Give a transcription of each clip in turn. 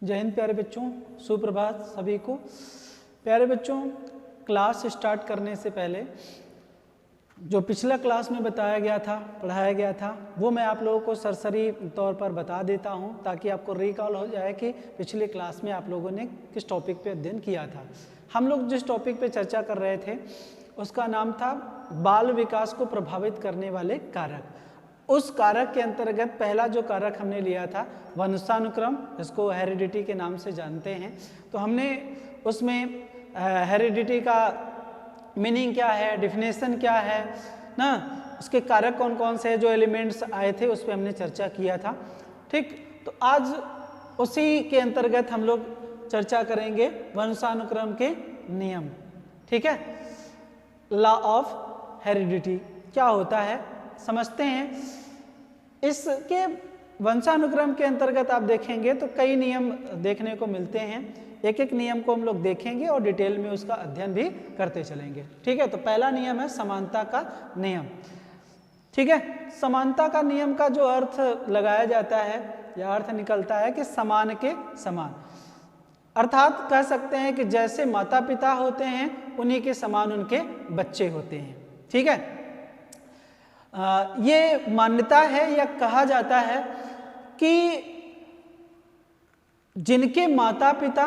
जय हिंद प्यारे बच्चों, सुप्रभात सभी को। प्यारे बच्चों, क्लास स्टार्ट करने से पहले जो पिछला क्लास में बताया गया था, पढ़ाया गया था, वो मैं आप लोगों को सरसरी तौर पर बता देता हूँ ताकि आपको रिकॉल हो जाए कि पिछले क्लास में आप लोगों ने किस टॉपिक पे अध्ययन किया था। हम लोग जिस टॉपिक पे चर्चा कर रहे थे उसका नाम था बाल विकास को प्रभावित करने वाले कारक। उस कारक के अंतर्गत पहला जो कारक हमने लिया था वंशानुक्रम, इसको हेरिडिटी के नाम से जानते हैं। तो हमने उसमें हेरिडिटी का मीनिंग क्या है, डिफिनेशन क्या है ना, उसके कारक कौन कौन से जो एलिमेंट्स आए थे उस पर हमने चर्चा किया था। ठीक, तो आज उसी के अंतर्गत हम लोग चर्चा करेंगे वंशानुक्रम के नियम। ठीक है, लॉ ऑफ हेरिडिटी क्या होता है समझते हैं। इसके वंशानुक्रम के अंतर्गत आप देखेंगे तो कई नियम देखने को मिलते हैं। एक एक नियम को हम लोग देखेंगे और डिटेल में उसका अध्ययन भी करते चलेंगे। ठीक है, तो पहला नियम है समानता का नियम। ठीक है, समानता का नियम का जो अर्थ लगाया जाता है या अर्थ निकलता है कि समान के समान, अर्थात कह सकते हैं कि जैसे माता पिता होते हैं उन्हीं के समान उनके बच्चे होते हैं। ठीक है, ये मान्यता है या कहा जाता है कि जिनके माता पिता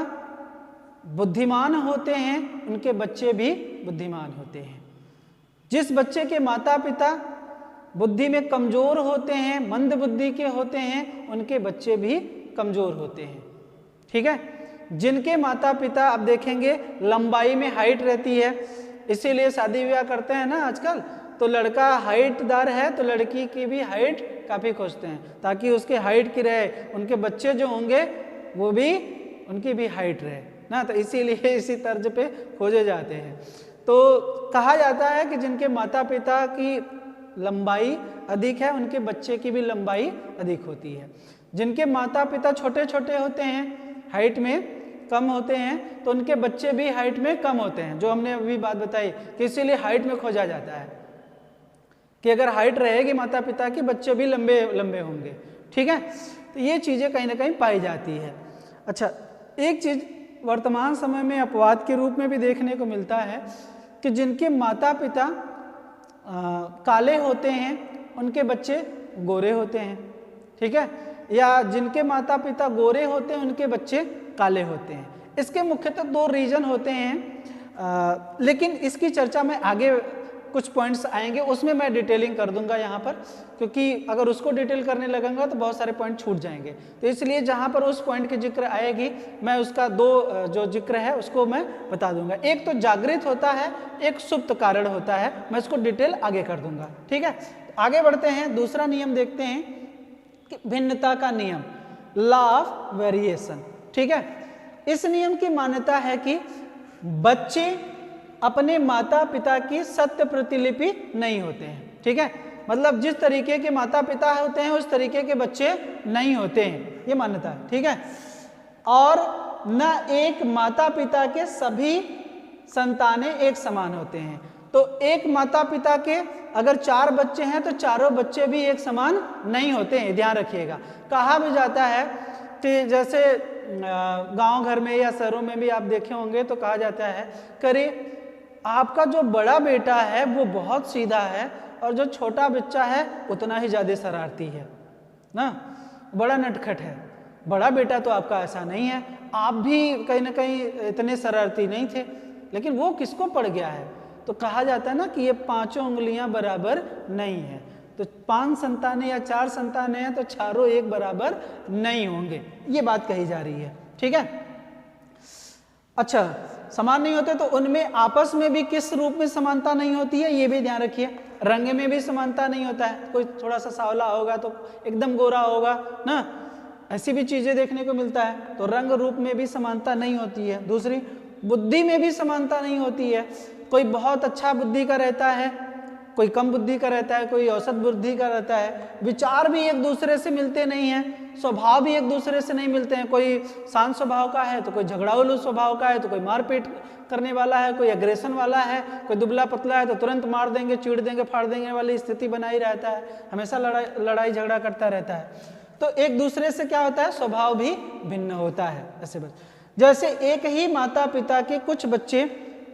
बुद्धिमान होते हैं उनके बच्चे भी बुद्धिमान होते हैं। जिस बच्चे के माता पिता बुद्धि में कमजोर होते हैं, मंद बुद्धि के होते हैं, उनके बच्चे भी कमजोर होते हैं। ठीक है, जिनके माता पिता आप देखेंगे लंबाई में हाइट रहती है, इसीलिए शादी ब्याह करते हैं ना आजकल, तो लड़का हाइटदार है तो लड़की की भी हाइट काफ़ी खोजते हैं ताकि उसके हाइट की रहे, उनके बच्चे जो होंगे वो भी उनकी भी हाइट रहे ना, तो इसीलिए इसी तर्ज पे खोजे जाते हैं। तो कहा जाता है कि जिनके माता पिता की लंबाई अधिक है उनके बच्चे की भी लंबाई अधिक होती है। जिनके माता पिता छोटे छोटे होते हैं, हाइट में कम होते हैं, तो उनके बच्चे भी हाइट में कम होते हैं। जो हमने अभी बात बताई कि इसीलिए हाइट में खोजा जाता है कि अगर हाइट रहेगी माता पिता की, बच्चे भी लंबे लंबे होंगे। ठीक है, तो ये चीज़ें कहीं ना कहीं पाई जाती है। अच्छा, एक चीज़ वर्तमान समय में अपवाद के रूप में भी देखने को मिलता है कि जिनके माता पिता काले होते हैं उनके बच्चे गोरे होते हैं। ठीक है, या जिनके माता पिता गोरे होते हैं उनके बच्चे काले होते हैं। इसके मुख्यतः दो रीजन होते हैं, लेकिन इसकी चर्चा में आगे कुछ पॉइंट्स आएंगे, उसमें मैं डिटेलिंग कर दूंगा यहाँ पर, क्योंकि अगर उसको डिटेल करने लगूंगा तो बहुत सारे पॉइंट छूट जाएंगे। तो इसलिए जहाँ पर उस पॉइंट की जिक्र आएगी मैं उसका दो जो जिक्र है उसको मैं बता दूंगा। एक तो जागृत होता है, एक सुप्त कारण होता है, मैं इसको डिटेल आगे कर दूंगा। ठीक है, आगे बढ़ते हैं, दूसरा नियम देखते हैं कि भिन्नता का नियम, लॉ ऑफ वेरिएशन। ठीक है, इस नियम की मान्यता है कि बच्चे अपने माता पिता की सत्य प्रतिलिपि नहीं होते हैं। ठीक है, मतलब जिस तरीके के माता पिता होते हैं उस तरीके के बच्चे नहीं होते हैं, ये मान्यता है। ठीक है, और न एक माता पिता के सभी संतानें एक समान होते हैं। तो एक माता पिता के अगर 4 बच्चे हैं तो चारों बच्चे भी एक समान नहीं होते हैं, ध्यान रखिएगा। कहा भी जाता है कि जैसे गांव घर में या शहरों में भी आप देखे होंगे तो कहा जाता है करे आपका जो बड़ा बेटा है वो बहुत सीधा है और जो छोटा बच्चा है उतना ही ज़्यादा शरारती है ना, बड़ा नटखट है। बड़ा बेटा तो आपका ऐसा नहीं है, आप भी कहीं ना कहीं इतने शरारती नहीं थे, लेकिन वो किसको पड़ गया है? तो कहा जाता है ना कि ये 5 उंगलियां बराबर नहीं है। तो 5 संतानें या 4 संतानें हैं तो चारों एक बराबर नहीं होंगे, ये बात कही जा रही है। ठीक है, अच्छा, समान नहीं होते तो उनमें आपस में भी किस रूप में समानता नहीं होती है ये भी ध्यान रखिए। रंग में भी समानता नहीं होता है, कोई थोड़ा सा सांवला होगा तो एकदम गोरा होगा ना, ऐसी भी चीजें देखने को मिलता है। तो रंग रूप में भी समानता नहीं होती है। दूसरी, बुद्धि में भी समानता नहीं होती है। कोई बहुत अच्छा बुद्धि का रहता है, कोई कम बुद्धि का रहता है, कोई औसत बुद्धि का रहता है। विचार भी एक दूसरे से मिलते नहीं हैं, स्वभाव भी एक दूसरे से नहीं मिलते हैं। कोई शांत स्वभाव का है तो कोई झगड़ालू स्वभाव का है, तो कोई मारपीट करने वाला है, कोई एग्रेशन वाला है, कोई दुबला पतला है तो तुरंत मार देंगे, चीड़ देंगे, फाड़ देंगे वाली स्थिति बनाई रहता है, हमेशा लड़ाई झगड़ा करता रहता है। तो एक दूसरे से क्या होता है, स्वभाव भी भिन्न होता है। ऐसे जैसे एक ही माता पिता के कुछ बच्चे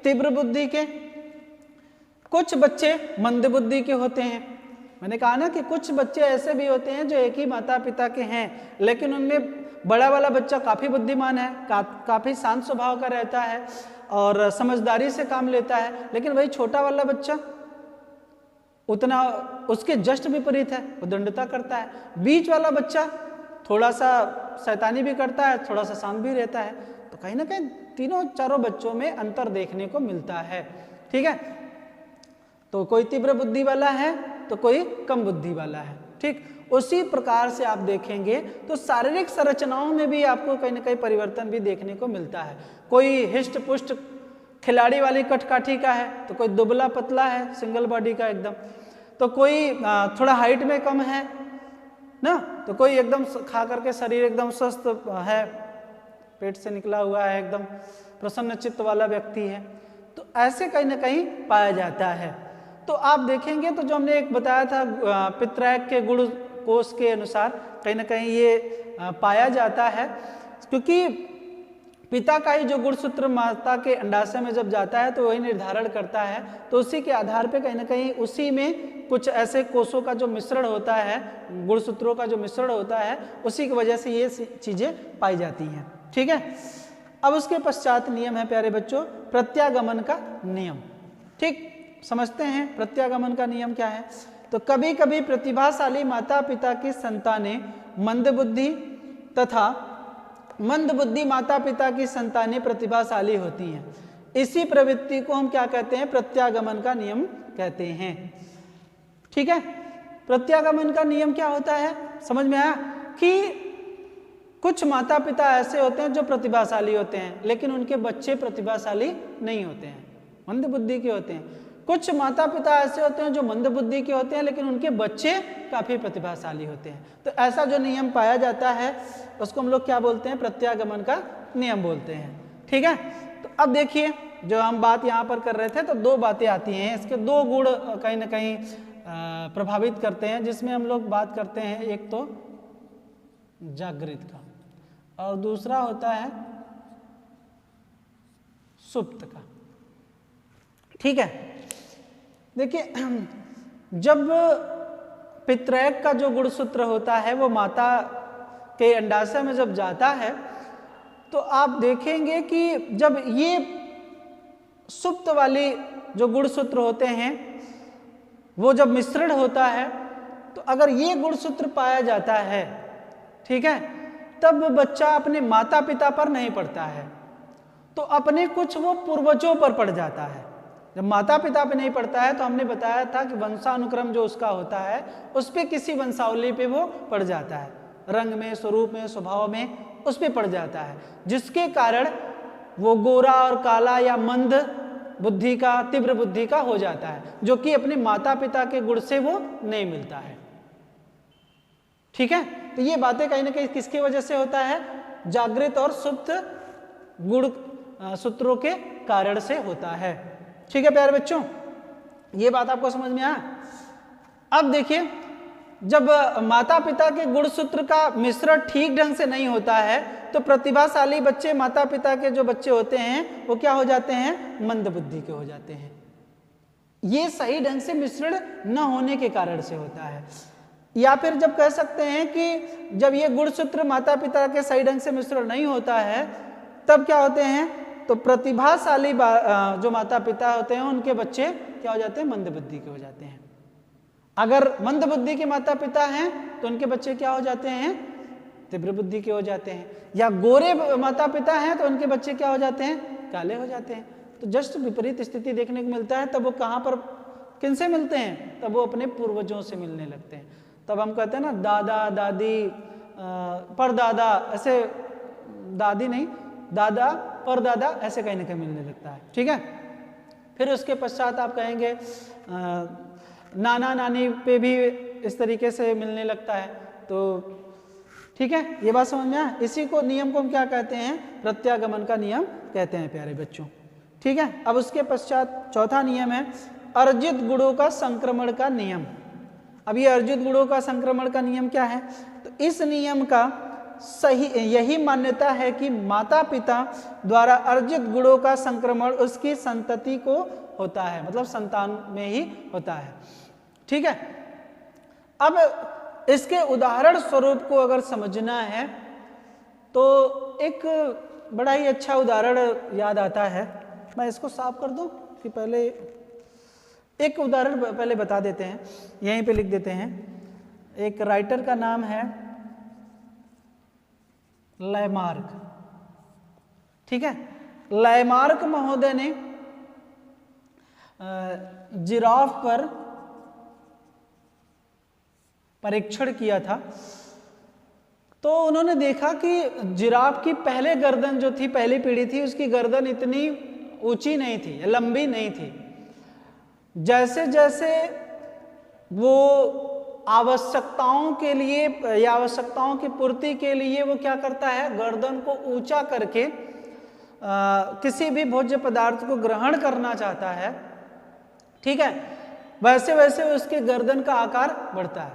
तीव्र बुद्धि के, कुछ बच्चे मंद बुद्धि के होते हैं। मैंने कहा ना कि कुछ बच्चे ऐसे भी होते हैं जो एक ही माता पिता के हैं, लेकिन उनमें बड़ा वाला बच्चा काफ़ी बुद्धिमान है, काफ़ी शांत स्वभाव का रहता है और समझदारी से काम लेता है, लेकिन वही छोटा वाला बच्चा उतना उसके जस्ट विपरीत है, वो दंडता करता है। बीच वाला बच्चा थोड़ा सा शैतानी भी करता है, थोड़ा सा शांत भी रहता है। तो कहीं ना कहीं तीनों चारों बच्चों में अंतर देखने को मिलता है। ठीक है, तो कोई तीव्र बुद्धि वाला है तो कोई कम बुद्धि वाला है। ठीक, उसी प्रकार से आप देखेंगे तो शारीरिक संरचनाओं में भी आपको कहीं ना कहीं परिवर्तन भी देखने को मिलता है। कोई हिष्ट पुष्ट खिलाड़ी वाली कटकाठी का है तो कोई दुबला पतला है, सिंगल बॉडी का एकदम, तो कोई थोड़ा हाइट में कम है ना, तो कोई एकदम खा करके शरीर एकदम स्वस्थ है, पेट से निकला हुआ है, एकदम प्रसन्न चित्त वाला व्यक्ति है। तो ऐसे कहीं ना कहीं पाया जाता है। तो आप देखेंगे तो जो हमने एक बताया था पितृैक के गुण कोश के अनुसार कहीं ना कहीं ये पाया जाता है, क्योंकि पिता का ही जो गुणसूत्र माता के अंडाशय में जब जाता है तो वही निर्धारण करता है। तो उसी के आधार पे कहीं ना कहीं उसी में कुछ ऐसे कोषों का जो मिश्रण होता है, गुणसूत्रों का जो मिश्रण होता है, उसी की वजह से ये चीजें पाई जाती हैं। ठीक है, अब उसके पश्चात नियम है प्यारे बच्चों प्रत्यागमन का नियम। ठीक, समझते हैं प्रत्यागमन का नियम क्या है। तो कभी कभी प्रतिभाशाली माता पिता की संतानें मंद बुद्धि तथा मंद बुद्धि माता पिता की संतानें प्रतिभाशाली होती हैं। इसी प्रवृत्ति को हम क्या कहते हैं, प्रत्यागमन का नियम कहते हैं। ठीक है, प्रत्यागमन का नियम क्या होता है, समझ में आया कि कुछ माता पिता ऐसे होते हैं जो प्रतिभाशाली होते हैं लेकिन उनके बच्चे प्रतिभाशाली नहीं होते हैं, मंद बुद्धि के होते हैं। कुछ माता पिता ऐसे होते हैं जो मंद बुद्धि के होते हैं लेकिन उनके बच्चे काफी प्रतिभाशाली होते हैं। तो ऐसा जो नियम पाया जाता है उसको हम लोग क्या बोलते हैं, प्रत्यागमन का नियम बोलते हैं। ठीक है, तो अब देखिए जो हम बात यहाँ पर कर रहे थे तो दो बातें आती हैं, इसके दो गुण कहीं ना कहीं प्रभावित करते हैं, जिसमें हम लोग बात करते हैं एक तो जागृत का और दूसरा होता है सुप्त का। ठीक है, देखिए जब पितृैक का जो गुणसूत्र होता है वो माता के अंडाशय में जब जाता है तो आप देखेंगे कि जब ये सुप्त वाली जो गुणसूत्र होते हैं वो जब मिश्रण होता है तो अगर ये गुणसूत्र पाया जाता है, ठीक है, तब बच्चा अपने माता पिता पर नहीं पड़ता है तो अपने कुछ वो पूर्वजों पर पड़ जाता है। जब माता पिता पे नहीं पड़ता है तो हमने बताया था कि वंशानुक्रम जो उसका होता है उस पे किसी वंशावली पे वो पड़ जाता है, रंग में, स्वरूप में, स्वभाव में उस पे पड़ जाता है, जिसके कारण वो गोरा और काला या मंद बुद्धि का, तीव्र बुद्धि का हो जाता है, जो कि अपने माता पिता के गुण से वो नहीं मिलता है। ठीक है, तो ये बातें कहीं ना कहीं किसकी वजह से होता है, जागृत और सुप्त गुण सूत्रों के कारण से होता है। ठीक है प्यारे बच्चों, ये बात आपको समझ में आया। अब देखिए जब माता पिता के गुणसूत्र का मिश्रण ठीक ढंग से नहीं होता है तो प्रतिभाशाली बच्चे, माता पिता के जो बच्चे होते हैं वो क्या हो जाते हैं, मंद बुद्धि के हो जाते हैं। ये सही ढंग से मिश्रण न होने के कारण से होता है। या फिर जब कह सकते हैं कि जब ये गुणसूत्र माता पिता के सही ढंग से मिश्रण नहीं होता है तब क्या होते हैं, तो प्रतिभाशाली जो माता पिता होते हैं उनके बच्चे क्या हो जाते हैं, मंद बुद्धि के हो जाते हैं। अगर मंद बुद्धि के माता पिता हैं तो उनके बच्चे क्या हो जाते हैं, तीव्र बुद्धि के हो जाते हैं। या गोरे माता पिता हैं तो उनके बच्चे क्या हो जाते हैं, काले हो जाते हैं। तो जस्ट विपरीत स्थिति देखने को मिलता है। तब वो कहाँ पर किनसे मिलते हैं, तब वो अपने पूर्वजों से मिलने लगते हैं। तब हम कहते हैं ना दादा दादी परदादा, ऐसे दादी नहीं, दादा परदादा ऐसे कहीं ना कहीं मिलने लगता है। ठीक है, फिर उसके पश्चात आप कहेंगे नाना नानी पे भी इस तरीके से मिलने लगता है। तो ठीक है, ये बात समझ में आया। इसी को नियम को हम क्या कहते हैं, प्रत्यागमन का नियम कहते हैं प्यारे बच्चों। ठीक है, अब उसके पश्चात चौथा नियम है अर्जित गुणों का संक्रमण का नियम। अब ये अर्जित गुणों का संक्रमण का नियम क्या है, तो इस नियम का सही यही मान्यता है कि माता पिता द्वारा अर्जित गुणों का संक्रमण उसकी संतति को होता है, मतलब संतान में ही होता है। ठीक है, अब इसके उदाहरण स्वरूप को अगर समझना है तो एक बड़ा ही अच्छा उदाहरण याद आता है। मैं इसको साफ कर दूं कि पहले एक उदाहरण पहले बता देते हैं, यहीं पे लिख देते हैं। एक राइटर का नाम है लैमार्क। ठीक है, लैमार्क महोदय ने जिराफ पर परीक्षण किया था। तो उन्होंने देखा कि जिराफ की पहले गर्दन जो थी, पहली पीढ़ी थी, उसकी गर्दन इतनी ऊंची नहीं थी, लंबी नहीं थी। जैसे जैसे वो आवश्यकताओं के लिए या आवश्यकताओं की पूर्ति के लिए वो क्या करता है, गर्दन को ऊंचा करके किसी भी भोज्य पदार्थ को ग्रहण करना चाहता है। ठीक है, वैसे वैसे उसके गर्दन का आकार बढ़ता है।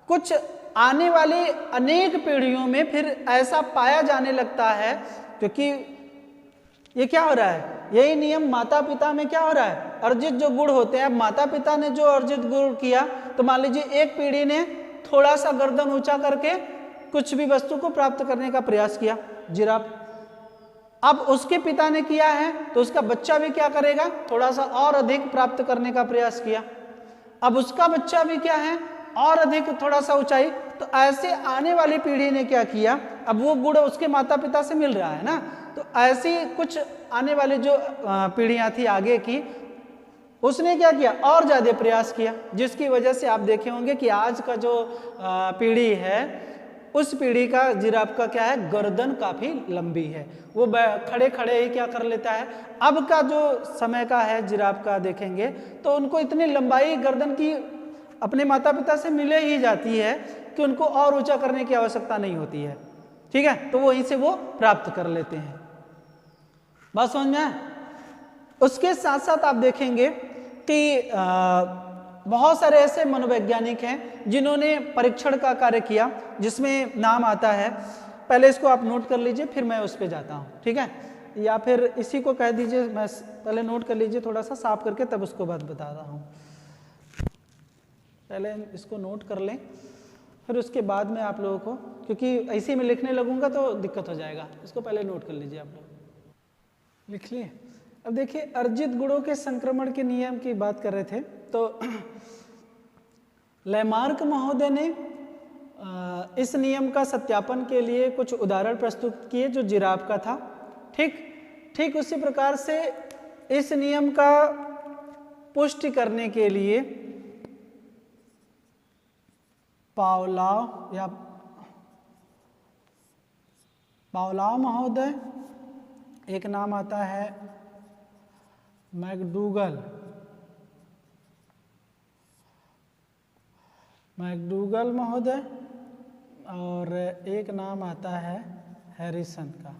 कुछ आने वाली अनेक पीढ़ियों में फिर ऐसा पाया जाने लगता है, क्योंकि ये क्या हो रहा है, यही नियम माता पिता में क्या हो रहा है, अर्जित जो गुण होते हैं। माता पिता ने जो अर्जित गुण किया, तो मान लीजिए एक पीढ़ी ने थोड़ा सा गर्दन ऊंचा करके कुछ भी वस्तु को प्राप्त करने का प्रयास किया, जिराफ। अब उसके पिता ने किया है तो उसका बच्चा भी क्या करेगा, थोड़ा सा और अधिक प्राप्त करने का प्रयास किया। अब उसका बच्चा भी क्या है, और अधिक थोड़ा सा ऊंचाई। तो ऐसे आने वाली पीढ़ी ने क्या किया, अब वो गुण उसके माता पिता से मिल रहा है ना, तो ऐसी कुछ आने वाली जो पीढ़ियां थी आगे की, उसने क्या किया, और ज्यादा प्रयास किया, जिसकी वजह से आप देखे होंगे कि आज का जो पीढ़ी है, उस पीढ़ी का जिराफ का क्या है, गर्दन काफी लंबी है। वो खड़े खड़े ही क्या कर लेता है। अब का जो समय का है जिराफ का देखेंगे तो उनको इतनी लंबाई गर्दन की अपने माता पिता से मिले ही जाती है कि उनको और ऊंचा करने की आवश्यकता नहीं होती है। ठीक है, तो वहीं से वो प्राप्त कर लेते हैं। बात समझ में आए? उसके साथ साथ आप देखेंगे कि बहुत सारे ऐसे मनोवैज्ञानिक हैं जिन्होंने परीक्षण का कार्य किया, जिसमें नाम आता है, पहले इसको आप नोट कर लीजिए, फिर मैं उस पर जाता हूँ। ठीक है, या फिर इसी को कह दीजिए, मैं पहले नोट कर लीजिए, थोड़ा सा साफ करके तब उसको बात बता रहा हूँ। पहले इसको नोट कर लें, फिर उसके बाद में आप लोगों को, क्योंकि ऐसे में लिखने लगूंगा तो दिक्कत हो जाएगा, इसको पहले नोट कर लीजिए। आप लोग लिख लिए। अब देखिए, अर्जित गुणों के संक्रमण के नियम की बात कर रहे थे, तो लैमार्क महोदय ने इस नियम का सत्यापन के लिए कुछ उदाहरण प्रस्तुत किए जो जिराफ का था। ठीक उसी प्रकार से इस नियम का पुष्टि करने के लिए पावलाव महोदय, एक नाम आता है मैकडूगल महोदय, और एक नाम आता है हैरिसन का।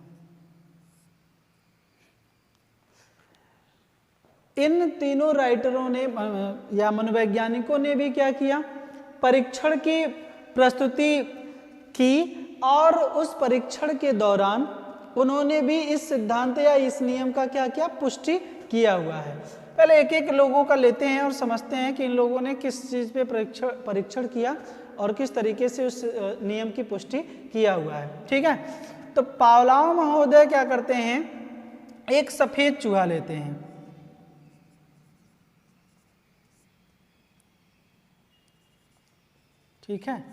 इन तीनों राइटरों ने या मनोवैज्ञानिकों ने भी क्या किया, परीक्षण की प्रस्तुति की, और उस परीक्षण के दौरान उन्होंने भी इस सिद्धांत या इस नियम का क्या किया, पुष्टि किया हुआ है। पहले एक एक लोगों का लेते हैं और समझते हैं कि इन लोगों ने किस चीज़ पे परीक्षण किया और किस तरीके से उस नियम की पुष्टि किया हुआ है। ठीक है, तो पावलाव महोदय क्या करते हैं, एक सफेद चूहा लेते हैं। ठीक है,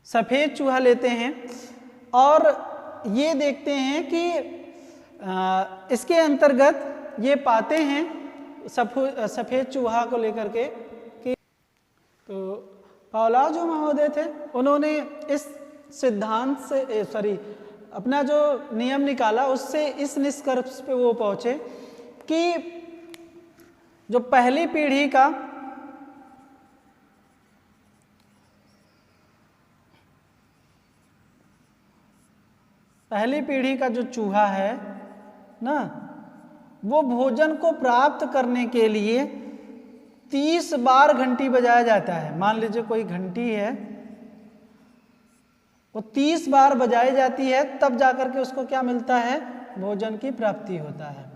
सफेद चूहा लेते हैं और ये देखते हैं कि इसके अंतर्गत ये पाते हैं सफेद चूहा को लेकर के कि, तो पावलाव जो महोदय थे, उन्होंने इस सिद्धांत से अपना जो नियम निकाला, उससे इस निष्कर्ष पे वो पहुंचे कि जो पहली पीढ़ी का जो चूहा है ना, वो भोजन को प्राप्त करने के लिए 30 बार घंटी बजाया जाता है। मान लीजिए कोई घंटी है, वो 30 बार बजाई जाती है, तब जाकर के उसको क्या मिलता है? भोजन की प्राप्ति होता है।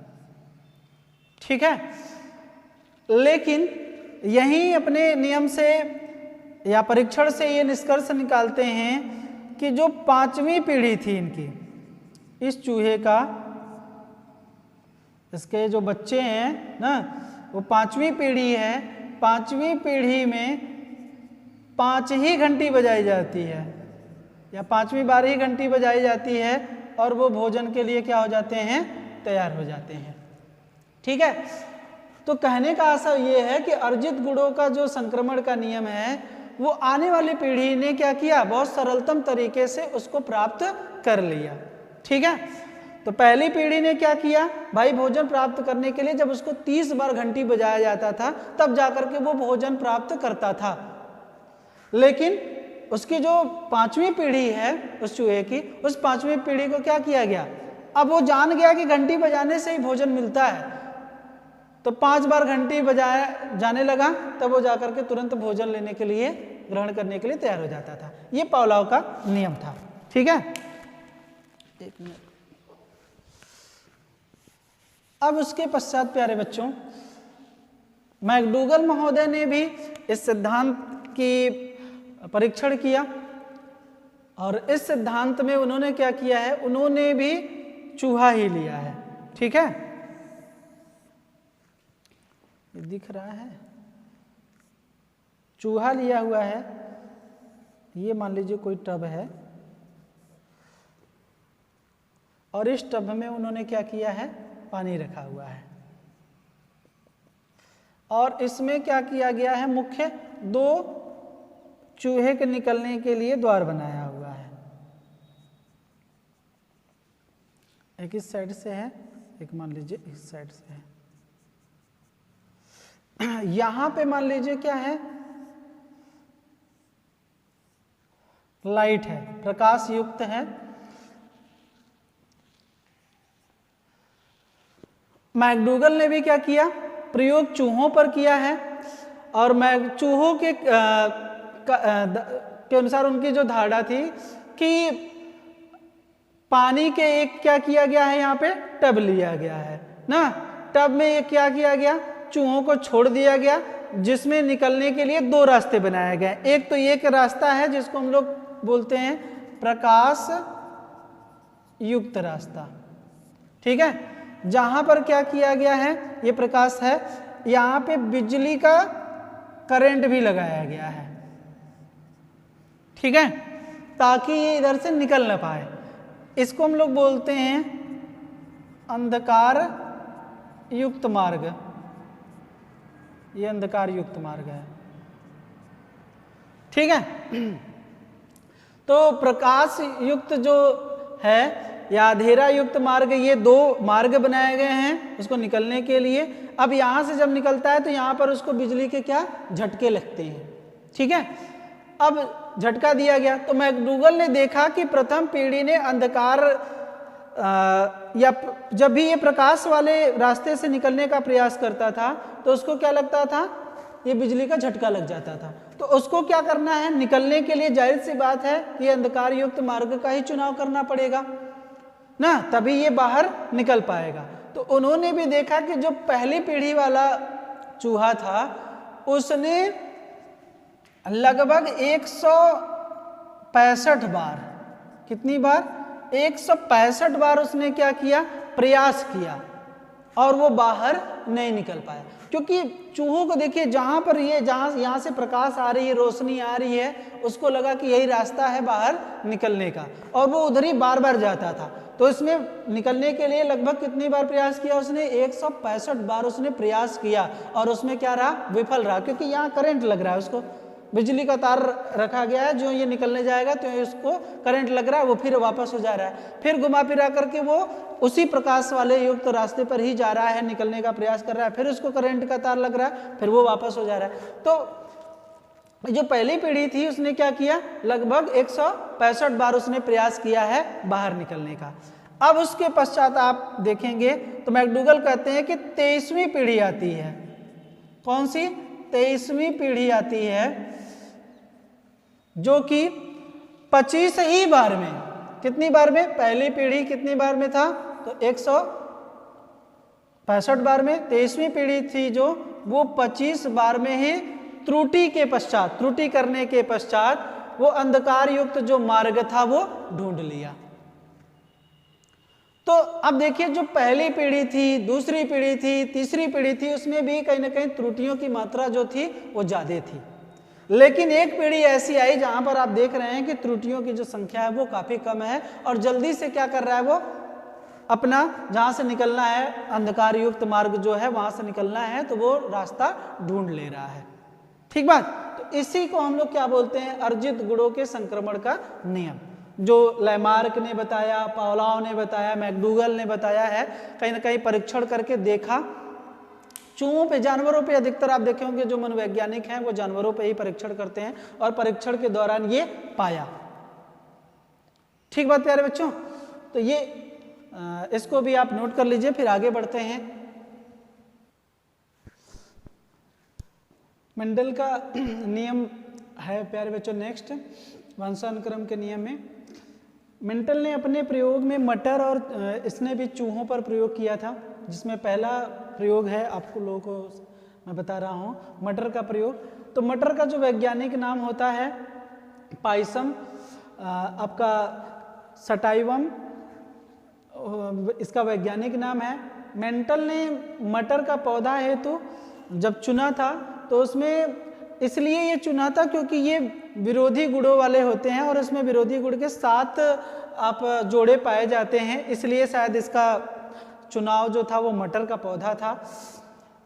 ठीक है। लेकिन यही अपने नियम से या परीक्षण से ये निष्कर्ष निकालते हैं कि जो 5वीं पीढ़ी थी इनकी, इस चूहे का, इसके जो बच्चे हैं ना, वो 5वीं पीढ़ी है। 5वीं पीढ़ी में 5 ही घंटी बजाई जाती है, या 5वीं बार ही घंटी बजाई जाती है, और वो भोजन के लिए क्या हो जाते हैं? तैयार हो जाते हैं। ठीक है। तो कहने का आशय ये है कि अर्जित गुणों का जो संक्रमण का नियम है, वो आने वाली पीढ़ी ने क्या किया? बहुत सरलतम तरीके से उसको प्राप्त कर लिया। ठीक है। तो पहली पीढ़ी ने क्या किया? भाई भोजन प्राप्त करने के लिए जब उसको 30 बार घंटी बजाया जाता था, तब जाकर के वो भोजन प्राप्त करता था। लेकिन उसकी जो 5वीं पीढ़ी है उस चूहे की, उस 5वीं पीढ़ी को क्या किया गया? अब वो जान गया कि घंटी बजाने से ही भोजन मिलता है, तो 5 बार घंटी बजाया जाने लगा, तब वो जाकर के तुरंत भोजन लेने के लिए, ग्रहण करने के लिए तैयार हो जाता था। ये पावलोव का नियम था। ठीक है। एक मिनट। अब उसके पश्चात प्यारे बच्चों, मैकडूगल महोदय ने भी इस सिद्धांत की परीक्षण किया, और इस सिद्धांत में उन्होंने क्या किया है? उन्होंने भी चूहा ही लिया है। ठीक है। ये दिख रहा है, चूहा लिया हुआ है। ये मान लीजिए कोई टब है, और इस टब में उन्होंने क्या किया है? पानी रखा हुआ है, और इसमें क्या किया गया है? मुख्य 2 चूहे के निकलने के लिए द्वार बनाया हुआ है। एक इस साइड से है, एक मान लीजिए इस साइड से है। यहां पे मान लीजिए क्या है? लाइट है, प्रकाश युक्त है। मैकडूगल ने भी क्या किया? प्रयोग चूहों पर किया है, और चूहों के अनुसार उनकी जो धारणा थी कि पानी के एक क्या किया गया है? यहाँ पे टब लिया गया है ना। टब में ये क्या किया गया? चूहों को छोड़ दिया गया, जिसमें निकलने के लिए 2 रास्ते बनाए गए। एक तो एक रास्ता है जिसको हम लोग बोलते हैं प्रकाश युक्त रास्ता। ठीक है। जहां पर क्या किया गया है? ये प्रकाश है, यहां पे बिजली का करंट भी लगाया गया है। ठीक है। ताकि ये इधर से निकल ना पाए। इसको हम लोग बोलते हैं अंधकार युक्त मार्ग। ये अंधकार युक्त मार्ग है। ठीक है। तो प्रकाश युक्त जो है या अंधेरा युक्त मार्ग, ये 2 मार्ग बनाए गए हैं उसको निकलने के लिए। अब यहां से जब निकलता है तो यहां पर उसको बिजली के क्या झटके लगते हैं। ठीक है। अब झटका दिया गया तो मैकडूगल ने देखा कि प्रथम पीढ़ी ने अंधकार या जब भी ये प्रकाश वाले रास्ते से निकलने का प्रयास करता था तो उसको क्या लगता था? ये बिजली का झटका लग जाता था। तो उसको क्या करना है? निकलने के लिए जाहिर सी बात है कि अंधकार युक्त मार्ग का ही चुनाव करना पड़ेगा ना, तभी ये बाहर निकल पाएगा। तो उन्होंने भी देखा कि जो पहली पीढ़ी वाला चूहा था उसने लगभग 165 बार, कितनी बार? 165 बार उसने क्या किया? प्रयास किया, और वो बाहर नहीं निकल पाया। क्योंकि चूहों को देखिए, जहां पर ये यहाँ से प्रकाश आ रही है, रोशनी आ रही है, उसको लगा कि यही रास्ता है बाहर निकलने का, और वो उधर ही बार बार जाता था। तो इसमें निकलने के लिए लगभग कितनी बार प्रयास किया उसने? 165 बार उसने प्रयास किया, और उसमें क्या रहा? विफल रहा। क्योंकि यहाँ करंट लग रहा है, उसको बिजली का तार रखा गया है, जो ये निकलने जाएगा तो उसको करंट लग रहा है, वो फिर वापस हो जा रहा है, फिर घुमा फिरा करके वो उसी प्रकाश वाले युक्त रास्ते पर ही जा रहा है, निकलने का प्रयास कर रहा है, फिर उसको करंट का तार लग रहा है, फिर वो वापस हो जा रहा है। तो जो पहली पीढ़ी थी उसने क्या किया? लगभग 165 बार उसने प्रयास किया है बाहर निकलने का। अब उसके पश्चात आप देखेंगे तो मैकडूगल कहते हैं कि 23वीं पीढ़ी आती है। कौन सी? 23वीं पीढ़ी आती है जो कि 25 ही बार में, कितनी बार में, पहली पीढ़ी कितनी बार में था तो 165 बार में, 23वीं पीढ़ी थी जो वो 25 बार में ही त्रुटि के पश्चात, त्रुटि करने के पश्चात वो अंधकार युक्त जो मार्ग था वो ढूंढ लिया। तो अब देखिए जो पहली पीढ़ी थी, दूसरी पीढ़ी थी, तीसरी पीढ़ी थी, उसमें भी कहीं ना कहीं त्रुटियों की मात्रा जो थी वो ज्यादा थी। लेकिन एक पीढ़ी ऐसी आई जहां पर आप देख रहे हैं कि त्रुटियों की जो संख्या है वो काफी कम है और जल्दी से क्या कर रहा है वो अपना जहां से निकलना है, अंधकार युक्त मार्ग जो है वहां से निकलना है तो वो रास्ता ढूंढ ले रहा है। ठीक बात। तो इसी को हम लोग क्या बोलते हैं, अर्जित गुणों के संक्रमण का नियम, जो लैमार्क ने बताया, पावलोव ने बताया, मैकडूगल ने बताया है, कहीं ना कहीं परीक्षण करके देखा। चूहों पे, जानवरों पे अधिकतर आप देखे होंगे जो मनोवैज्ञानिक हैं वो जानवरों पे ही परीक्षण करते हैं और परीक्षण के दौरान ये पाया। ठीक बात प्यारे बच्चों। तो ये इसको भी आप नोट कर लीजिए, फिर आगे बढ़ते हैं। मेंडल का नियम है प्यारे बच्चों नेक्स्ट, वंशानुक्रम के नियम में मेंडल ने अपने प्रयोग में मटर और इसने भी चूहों पर प्रयोग किया था, जिसमें पहला प्रयोग है आपको लोगों को मैं बता रहा हूँ, मटर का प्रयोग। तो मटर का जो वैज्ञानिक नाम होता है पाइसम, आपका सटाइवम इसका वैज्ञानिक नाम है। मेंडल ने मटर का पौधा हेतु जब चुना था तो उसमें इसलिए ये चुना था क्योंकि ये विरोधी गुणों वाले होते हैं और इसमें विरोधी गुण के 7 आप जोड़े पाए जाते हैं, इसलिए शायद इसका चुनाव जो था वो मटर का पौधा था।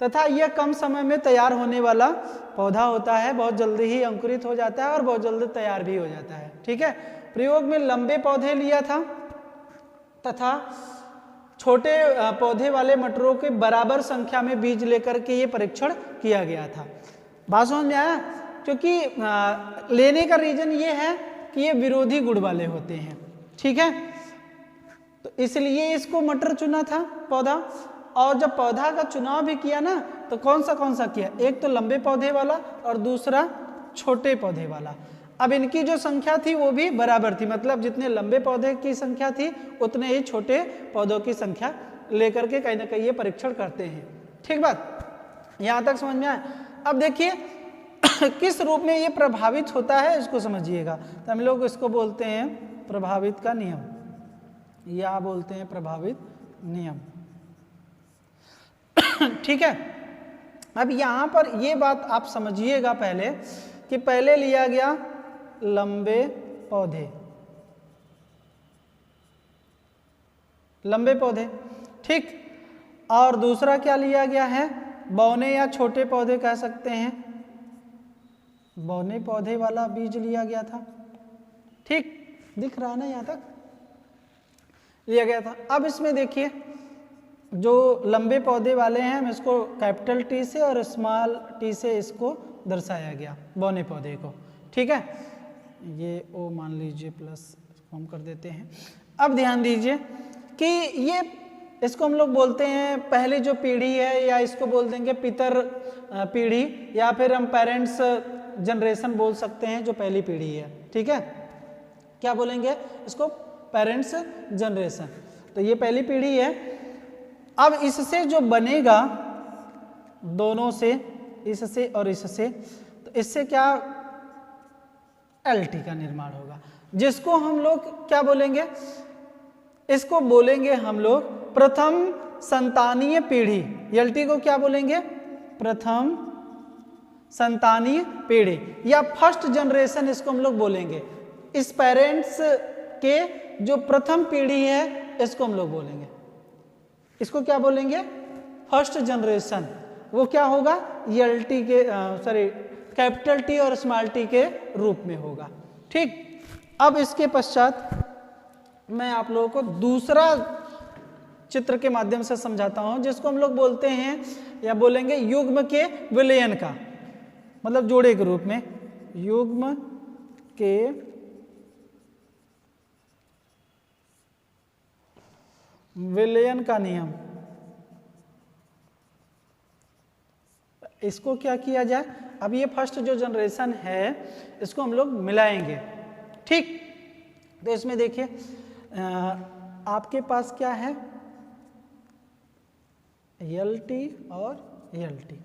तथा यह कम समय में तैयार होने वाला पौधा होता है, बहुत जल्दी ही अंकुरित हो जाता है और बहुत जल्दी तैयार भी हो जाता है। ठीक है। प्रयोग में लंबे पौधे लिया था तथा छोटे पौधे वाले मटरों के बराबर संख्या में बीज लेकर के ये परीक्षण किया गया था। बात समझ में आया? क्योंकि लेने का रीजन ये है कि ये विरोधी गुण वाले होते हैं। ठीक है। तो इसलिए इसको मटर चुना था पौधा। और जब पौधा का चुनाव भी किया ना तो कौन सा किया, एक तो लंबे पौधे वाला और दूसरा छोटे पौधे वाला। अब इनकी जो संख्या थी वो भी बराबर थी, मतलब जितने लंबे पौधे की संख्या थी उतने ही छोटे पौधों की संख्या लेकर के कहीं ना कहीं ये परीक्षण करते हैं। ठीक बात, यहां तक समझ में आया? अब देखिए किस रूप में ये प्रभावित होता है इसको समझिएगा। तो हम लोग इसको बोलते हैं प्रभावित का नियम, या बोलते हैं प्रभावित नियम। ठीक है। अब यहां पर ये बात आप समझिएगा पहले कि पहले लिया गया लंबे पौधे, लंबे पौधे, ठीक। और दूसरा क्या लिया गया है, बौने या छोटे पौधे कह सकते हैं, बौने पौधे वाला बीज लिया गया था। ठीक, दिख रहा है ना, यहां तक लिया गया था। अब इसमें देखिए जो लंबे पौधे वाले हैं, हम इसको कैपिटल टी से और स्मॉल टी से इसको दर्शाया गया, बौने पौधे को। ठीक है, ये ओ मान लीजिए प्लस हम कर देते हैं। अब ध्यान दीजिए कि ये इसको हम लोग बोलते हैं पहली जो पीढ़ी है, या इसको बोल देंगे पितर पीढ़ी, या फिर हम पेरेंट्स जनरेशन बोल सकते हैं जो पहली पीढ़ी है। ठीक है, क्या बोलेंगे इसको, पेरेंट्स जनरेशन। तो ये पहली पीढ़ी है। अब इससे जो बनेगा दोनों से, इससे और इससे, तो इससे क्या एलटी का निर्माण होगा, जिसको हम लोग क्या बोलेंगे, इसको बोलेंगे हम लोग प्रथम संतानीय पीढ़ी। एलटी को क्या बोलेंगे, प्रथम संतानीय पीढ़ी या फर्स्ट जनरेशन इसको हम लोग बोलेंगे। इस पेरेंट्स के जो प्रथम पीढ़ी है इसको हम लोग बोलेंगे, इसको क्या बोलेंगे, फर्स्ट जनरेशन। वो क्या होगा, एलटी के कैपिटल टी और स्मॉल टी के रूप में होगा। ठीक। अब इसके पश्चात मैं आप लोगों को दूसरा चित्र के माध्यम से समझाता हूं, जिसको हम लोग बोलते हैं या बोलेंगे युग्म के विलयन का, मतलब जोड़े के रूप में, युग्म के विलयन का नियम। इसको क्या किया जाए, अब ये फर्स्ट जो जनरेशन है इसको हम लोग मिलाएंगे, ठीक। तो इसमें देखिए आपके पास क्या है, LT और LT,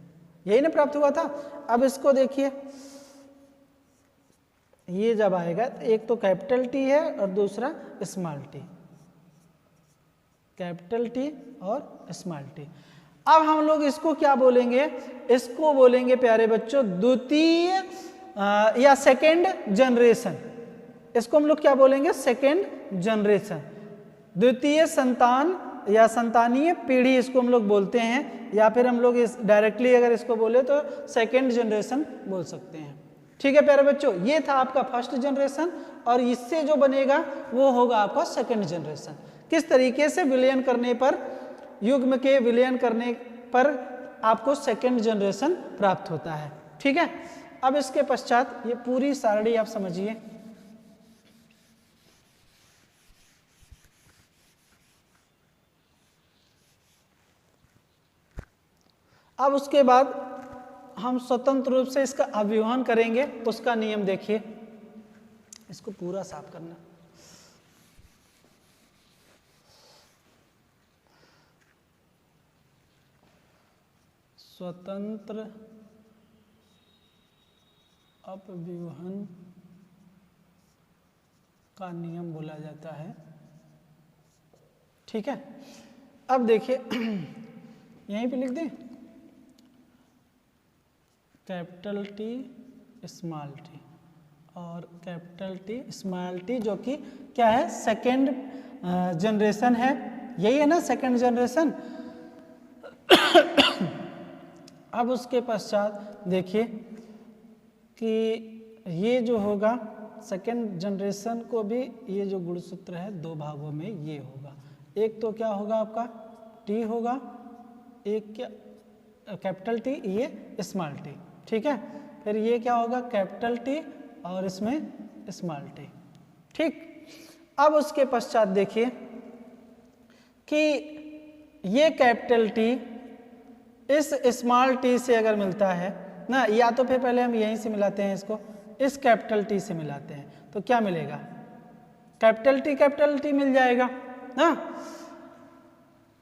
यही ना प्राप्त हुआ था। अब इसको देखिए, ये जब आएगा एक तो कैपिटल T है और दूसरा स्मॉल t, कैपिटल T और स्मॉल t। अब हम लोग इसको क्या बोलेंगे, इसको बोलेंगे प्यारे बच्चों द्वितीय या सेकेंड जनरेशन। इसको हम लोग क्या बोलेंगे, सेकेंड जनरेशन, द्वितीय संतान या संतानीय पीढ़ी इसको हम लोग बोलते हैं, या फिर हम लोग इस डायरेक्टली अगर इसको बोले तो सेकेंड जनरेशन बोल सकते हैं, ठीक है प्यारे बच्चों। ये था आपका फर्स्ट जनरेशन और इससे जो बनेगा वो होगा आपका सेकेंड जनरेशन। किस तरीके से विलयन करने पर, युग्म के विलयन करने पर आपको सेकेंड जनरेशन प्राप्त होता है, ठीक है। अब इसके पश्चात ये पूरी सारणी आप समझिए। अब उसके बाद हम स्वतंत्र रूप से इसका अभिवहन करेंगे, उसका नियम देखिए। इसको पूरा साफ करना। स्वतंत्र अपव्यूहन का नियम बोला जाता है, ठीक है। अब देखिए यहीं पे लिख दें कैपिटल T स्मॉल t और कैपिटल T स्मॉल t, जो कि क्या है, सेकेंड जनरेशन है, यही है ना सेकेंड जनरेशन। अब उसके पश्चात देखिए कि ये जो होगा सेकेंड जनरेशन को भी, ये जो गुणसूत्र है दो भागों में ये होगा, एक तो क्या होगा आपका T होगा, एक क्या कैपिटल T, ये स्मॉल t, ठीक है। फिर ये क्या होगा कैपिटल T और इसमें स्मॉल t, ठीक। अब उसके पश्चात देखिए कि ये कैपिटल T इस स्मॉल t से अगर मिलता है ना, या तो फिर पहले हम यहीं से मिलाते हैं इसको, इस कैपिटल T से मिलाते हैं तो क्या मिलेगा, कैपिटल T मिल जाएगा ना।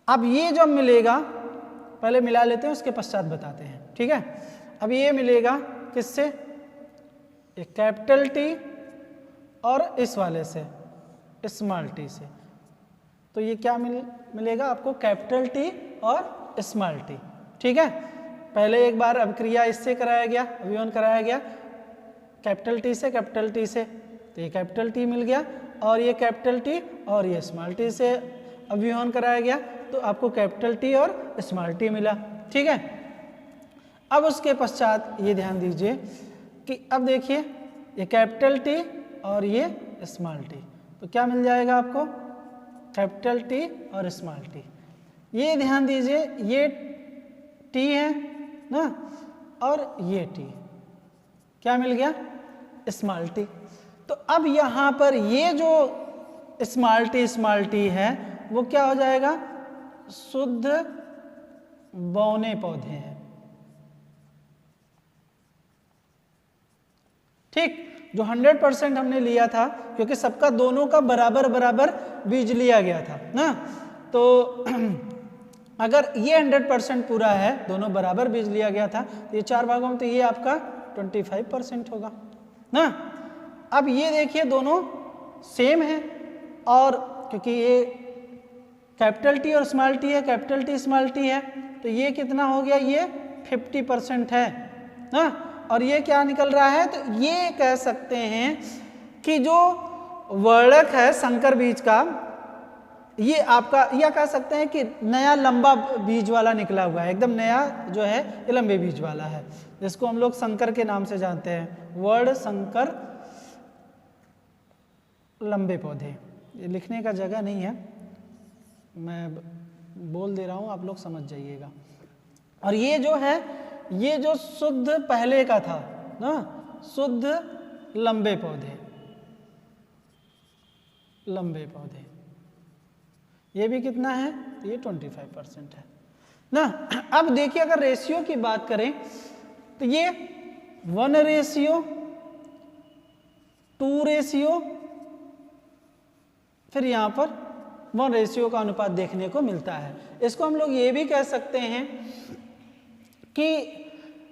अब ये जब मिलेगा, पहले मिला लेते हैं उसके पश्चात बताते हैं, ठीक है। अब ये मिलेगा किससे, एक कैपिटल T और इस वाले से स्मॉल t से, तो ये क्या मिलेगा आपको, कैपिटल T और स्मॉल t, ठीक है। पहले एक बार अभिक्रिया इससे कराया गया, अभिवहन कराया गया कैपिटल T से कैपिटल T से, तो ये कैपिटल T मिल गया, और ये कैपिटल T और ये स्मॉल t से अभिवहन कराया गया तो आपको कैपिटल T और स्मॉल t मिला, ठीक है। अब उसके पश्चात ये ध्यान दीजिए कि अब देखिए ये कैपिटल T और ये स्मॉल t, तो क्या मिल जाएगा आपको, कैपिटल T और स्मॉल t। ये ध्यान दीजिए ये T है ना, और ये T, क्या मिल गया, स्मॉल t। तो अब यहाँ पर ये जो स्मॉल t है वो क्या हो जाएगा, शुद्ध बौने पौधे हैं, ठीक। जो 100% हमने लिया था, क्योंकि सबका दोनों का बराबर बराबर बीज लिया गया था ना, तो अगर ये 100% पूरा है, दोनों बराबर बीज लिया गया था, तो ये 4 भागों में, तो ये आपका 25% होगा ना। अब ये देखिए दोनों सेम है, और क्योंकि ये कैपिटल T और स्मॉल t है, कैपिटल T स्मॉल t है, तो ये कितना हो गया, ये 50% है ना। और ये क्या निकल रहा है, तो ये कह सकते हैं कि जो वर्णक है संकर बीज का, ये आपका, या कह सकते हैं कि नया लंबा बीज वाला निकला हुआ है, एकदम नया जो है ये लंबे बीज वाला है, जिसको हम लोग संकर के नाम से जानते हैं, वर्ण संकर लंबे पौधे। ये लिखने का जगह नहीं है, मैं बोल दे रहा हूँ, आप लोग समझ जाइएगा। और ये जो है, ये जो शुद्ध पहले का था ना, शुद्ध लंबे पौधे, लंबे पौधे, ये भी कितना है, ये 25% है, ना। अब देखिए अगर रेशियो की बात करें तो ये 1:2, फिर यहाँ पर 1 का अनुपात देखने को मिलता है। इसको हम लोग ये भी कह सकते हैं कि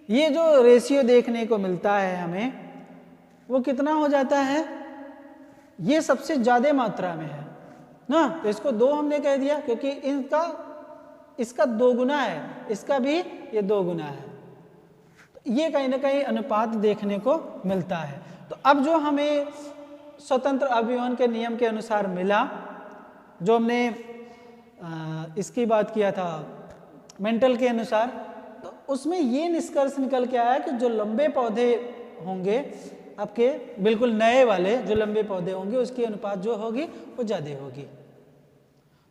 ये जो रेशियो देखने को मिलता है हमें, वो कितना हो जाता है, ये सबसे ज़्यादा मात्रा में है ना। तो इसको 2 हमने कह दिया क्योंकि इसका 2 गुना है, इसका भी ये 2 गुना है। तो ये कहीं ना कहीं अनुपात देखने को मिलता है। तो अब जो हमें स्वतंत्र अभिवन के नियम के अनुसार मिला, जो हमने इसकी बात किया था मेंटल के अनुसार, तो उसमें ये निष्कर्ष निकल के आया कि जो लंबे पौधे होंगे आपके बिल्कुल नए वाले जो लंबे पौधे होंगे, उसकी अनुपात जो होगी वो ज़्यादा होगी।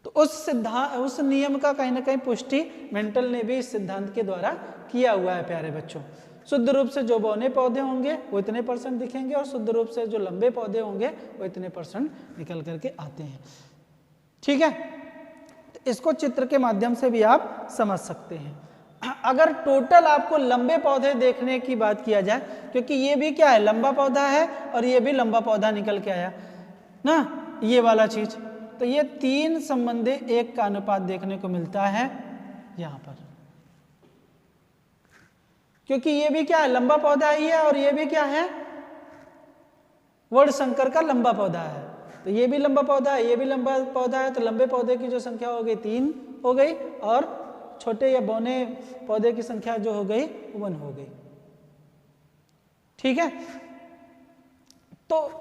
तो उस नियम का कहीं ना कहीं पुष्टि मेंटल ने भी इस सिद्धांत के द्वारा किया हुआ है प्यारे बच्चों। शुद्ध रूप से जो बौने पौधे होंगे वो इतने % दिखेंगे और शुद्ध रूप से जो लंबे पौधे होंगे वो इतने % निकल करके आते हैं। ठीक है, तो इसको चित्र के माध्यम से भी आप समझ सकते हैं। अगर टोटल आपको लंबे पौधे देखने की बात किया जाए, क्योंकि ये भी क्या है, लंबा पौधा है और ये भी लंबा पौधा निकल के आया ना, ये वाला चीज, तो ये 3 संबंधी 1 का अनुपात देखने को मिलता है यहाँ पर, क्योंकि ये भी क्या है, लंबा पौधा ही है और ये भी क्या है, वर्णशंकर का लंबा पौधा है। तो ये भी लंबा पौधा है, ये भी लंबा पौधा है, तो लंबे पौधे की जो संख्या हो गई 3 हो गई और छोटे या बौने पौधे की संख्या जो हो गई 1 हो गई। ठीक है, तो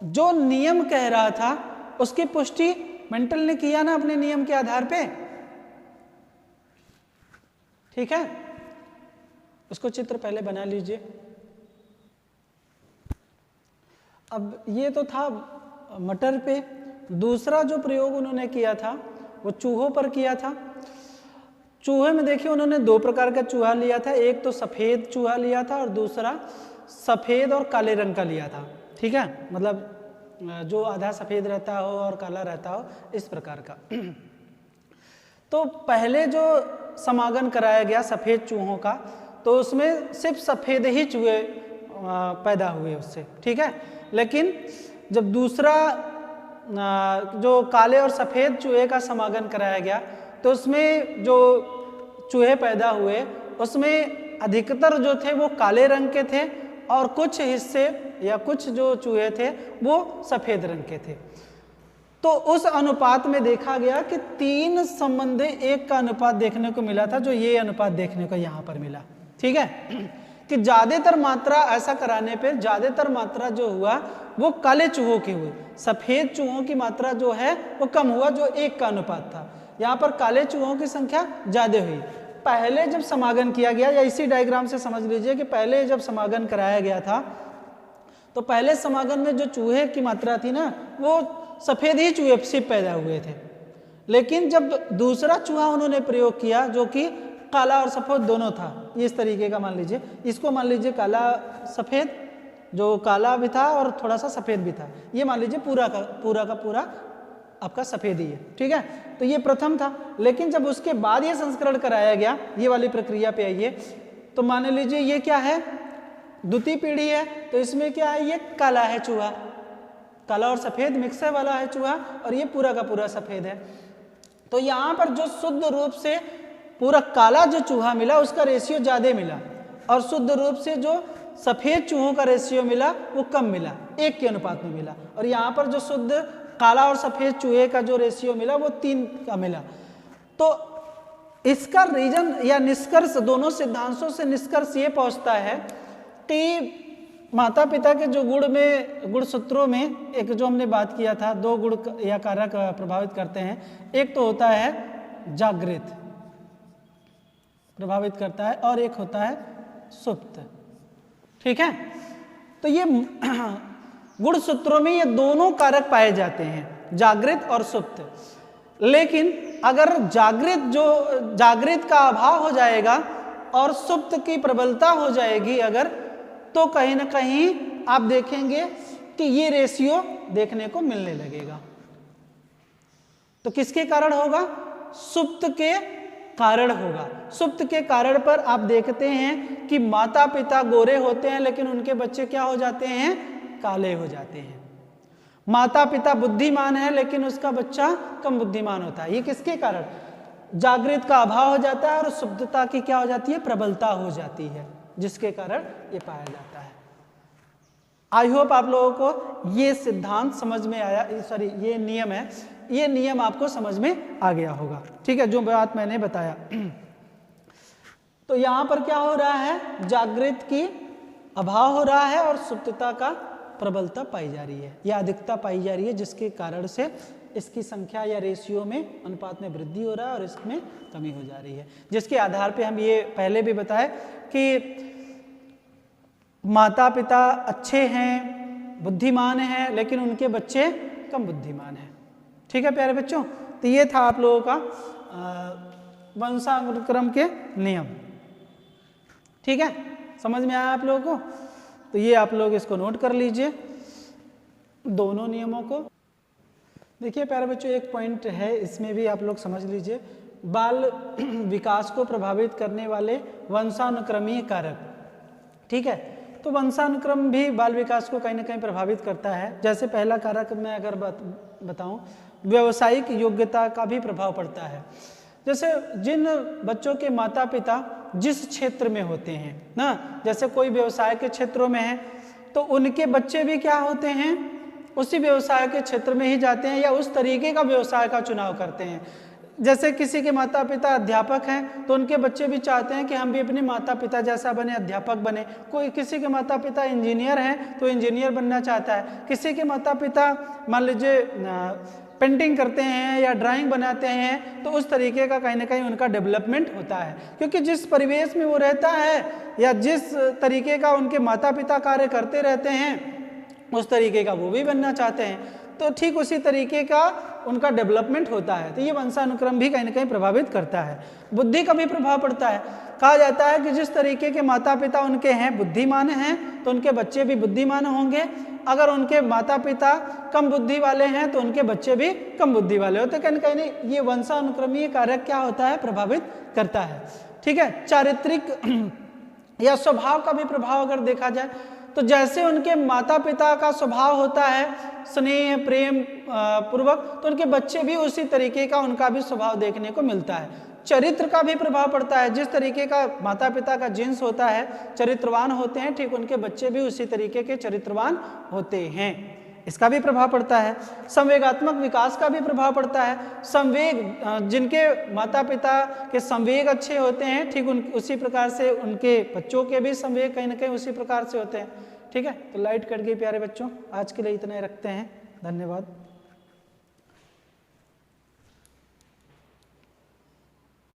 जो नियम कह रहा था उसकी पुष्टि मेंटल ने किया ना अपने नियम के आधार पे। ठीक है, उसको चित्र पहले बना लीजिए। अब ये तो था मटर पे, दूसरा जो प्रयोग उन्होंने किया था वो चूहों पर किया था। चूहे में देखिए उन्होंने 2 प्रकार का चूहा लिया था, एक तो सफ़ेद चूहा लिया था और दूसरा सफ़ेद और काले रंग का लिया था। ठीक है, मतलब जो आधा सफ़ेद रहता हो और काला रहता हो, इस प्रकार का। तो पहले जो समागम कराया गया सफ़ेद चूहों का, तो उसमें सिर्फ सफ़ेद ही चूहे पैदा हुए उससे। ठीक है, लेकिन जब दूसरा जो काले और सफ़ेद चूहे का समागम कराया गया, तो उसमें जो चूहे पैदा हुए उसमें अधिकतर जो थे वो काले रंग के थे और कुछ हिस्से या कुछ जो चूहे थे वो सफ़ेद रंग के थे। तो उस अनुपात में देखा गया कि 3 संबंधी 1 का अनुपात देखने को मिला था, जो ये अनुपात देखने को यहाँ पर मिला। ठीक है, कि ज़्यादातर मात्रा ऐसा कराने पे ज़्यादातर मात्रा जो हुआ वो काले चूहों की हुई, सफ़ेद चूहों की मात्रा जो है वो कम हुआ, जो 1 का अनुपात था। यहाँ पर काले चूहों की संख्या ज़्यादा हुई। पहले जब समागम किया गया, या इसी डायग्राम से समझ लीजिए कि पहले जब समागम कराया गया था, तो पहले समागम में जो चूहे की मात्रा थी ना, वो सफ़ेद ही चूहे सिर्फ पैदा हुए थे। लेकिन जब दूसरा चूहा उन्होंने प्रयोग किया जो कि काला और सफ़ेद दोनों था, इस तरीके का मान लीजिए, इसको मान लीजिए काला सफ़ेद, जो काला भी था और थोड़ा सा सफ़ेद भी था, ये मान लीजिए पूरा का पूरा आपका सफ़ेद ही है। ठीक है, तो ये प्रथम था। लेकिन जब उसके बाद ये संस्करण कराया गया, ये वाली प्रक्रिया पे आइए, तो मान लीजिए ये क्या है, द्वितीय पीढ़ी है, तो इसमें क्या है, ये काला है चूहा, काला और सफ़ेद मिक्स वाला है चूहा, और ये पूरा का पूरा सफ़ेद है। तो यहाँ पर जो शुद्ध रूप से पूरा काला जो चूहा मिला उसका रेशियो ज़्यादा मिला, और शुद्ध रूप से जो सफ़ेद चूहों का रेशियो मिला वो कम मिला, 1 के अनुपात में मिला। और यहाँ पर जो शुद्ध काला और सफ़ेद चूहे का जो रेशियो मिला वो 3 का मिला। तो इसका रीजन या निष्कर्ष, दोनों सिद्धांतों से निष्कर्ष ये पहुँचता है कि माता पिता के जो गुण सूत्रों में एक जो हमने बात किया था, 2 गुण या कारक प्रभावित करते हैं। एक तो होता है जागृत प्रभावित करता है और एक होता है सुप्त। ठीक है, तो ये गुण सूत्रों में ये दोनों कारक पाए जाते हैं, जागृत और सुप्त। लेकिन अगर जागृत का अभाव हो जाएगा और सुप्त की प्रबलता हो जाएगी अगर, तो कहीं ना कहीं आप देखेंगे कि ये रेशियो देखने को मिलने लगेगा। तो किसके कारण होगा, सुप्त के कारण होगा। सुप्त के कारण पर आप देखते हैं कि माता पिता गोरे होते हैं लेकिन उनके बच्चे क्या हो जाते हैं, काले हो जाते हैं। माता पिता बुद्धिमान है लेकिन उसका बच्चा कम बुद्धिमान होता है। ये किसके कारण, जागृत का अभाव हो जाता है और सुप्तता की क्या हो जाती है, प्रबलता हो जाती है, जिसके कारण ये पाया जाता है। आई होप आप लोगों को ये सिद्धांत समझ में आया, सॉरी ये नियम है, ये नियम आपको समझ में आ गया होगा। ठीक है, जो बात मैंने बताया। तो यहां पर क्या हो रहा है, जागृत की अभाव हो रहा है और सुप्तता का प्रबलता पाई जा रही है या अधिकता पाई जा रही है, जिसके कारण से इसकी संख्या या रेशियो में, अनुपात में वृद्धि हो रहा है और इसमें कमी हो जा रही है। जिसके आधार पे हम ये पहले भी बताए कि माता पिता अच्छे हैं, बुद्धिमान हैं, लेकिन उनके बच्चे कम बुद्धिमान हैं। ठीक है प्यारे बच्चों, तो ये था आप लोगों का वंशानुक्रम के नियम। ठीक है, समझ में आया आप लोगों को? तो ये आप लोग इसको नोट कर लीजिए, दोनों नियमों को। देखिए प्यारे बच्चों, एक पॉइंट है, इसमें भी आप लोग समझ लीजिए, बाल विकास को प्रभावित करने वाले वंशानुक्रमीय कारक। ठीक है, तो वंशानुक्रम भी बाल विकास को कहीं ना कहीं प्रभावित करता है। जैसे पहला कारक मैं अगर बताऊं, व्यावसायिक योग्यता का भी प्रभाव पड़ता है। जैसे जिन बच्चों के माता पिता जिस क्षेत्र में होते हैं ना, जैसे कोई व्यवसाय के क्षेत्रों में है तो उनके बच्चे भी क्या होते हैं, उसी व्यवसाय के क्षेत्र में ही जाते हैं या उस तरीके का व्यवसाय का चुनाव करते हैं। जैसे किसी के माता पिता अध्यापक हैं तो उनके बच्चे भी चाहते हैं कि हम भी अपने माता पिता जैसा बने, अध्यापक बने। कोई किसी के माता पिता इंजीनियर हैं तो इंजीनियर बनना चाहता है। किसी के माता पिता मान लीजिए पेंटिंग करते हैं या ड्राइंग बनाते हैं तो उस तरीके का कहीं ना कहीं उनका डेवलपमेंट होता है, क्योंकि जिस परिवेश में वो रहता है या जिस तरीके का उनके माता पिता कार्य करते रहते हैं उस तरीके का वो भी बनना चाहते हैं, तो ठीक उसी तरीके का उनका डेवलपमेंट होता है। तो ये वंशानुक्रम भी कहीं ना कहीं प्रभावित करता है। बुद्धि का भी प्रभाव पड़ता है। कहा जाता है कि जिस तरीके के माता पिता उनके हैं, बुद्धिमान हैं, तो उनके बच्चे भी बुद्धिमान होंगे। अगर उनके माता पिता कम बुद्धि वाले हैं तो उनके बच्चे भी कम बुद्धि वाले होते हैं। कहीं नहीं ये वंशानुक्रमीय कारक क्या होता है, प्रभावित करता है। ठीक है, चारित्रिक या स्वभाव का भी प्रभाव अगर देखा जाए तो जैसे उनके माता पिता का स्वभाव होता है स्नेह प्रेम पूर्वक, तो उनके बच्चे भी उसी तरीके का उनका भी स्वभाव देखने को मिलता है। चरित्र का भी प्रभाव पड़ता है। जिस तरीके का माता पिता का जिन्स होता है, चरित्रवान होते हैं, ठीक उनके बच्चे भी उसी तरीके के चरित्रवान होते हैं। इसका भी प्रभाव पड़ता है। संवेगात्मक विकास का भी प्रभाव पड़ता है। संवेग, जिनके माता पिता के संवेग अच्छे होते हैं, ठीक उसी प्रकार से उनके बच्चों के भी संवेग कहीं ना कहीं उसी प्रकार से होते हैं। ठीक है, तो लाइट कट गई प्यारे बच्चों, आज के लिए इतना ही रखते हैं। धन्यवाद।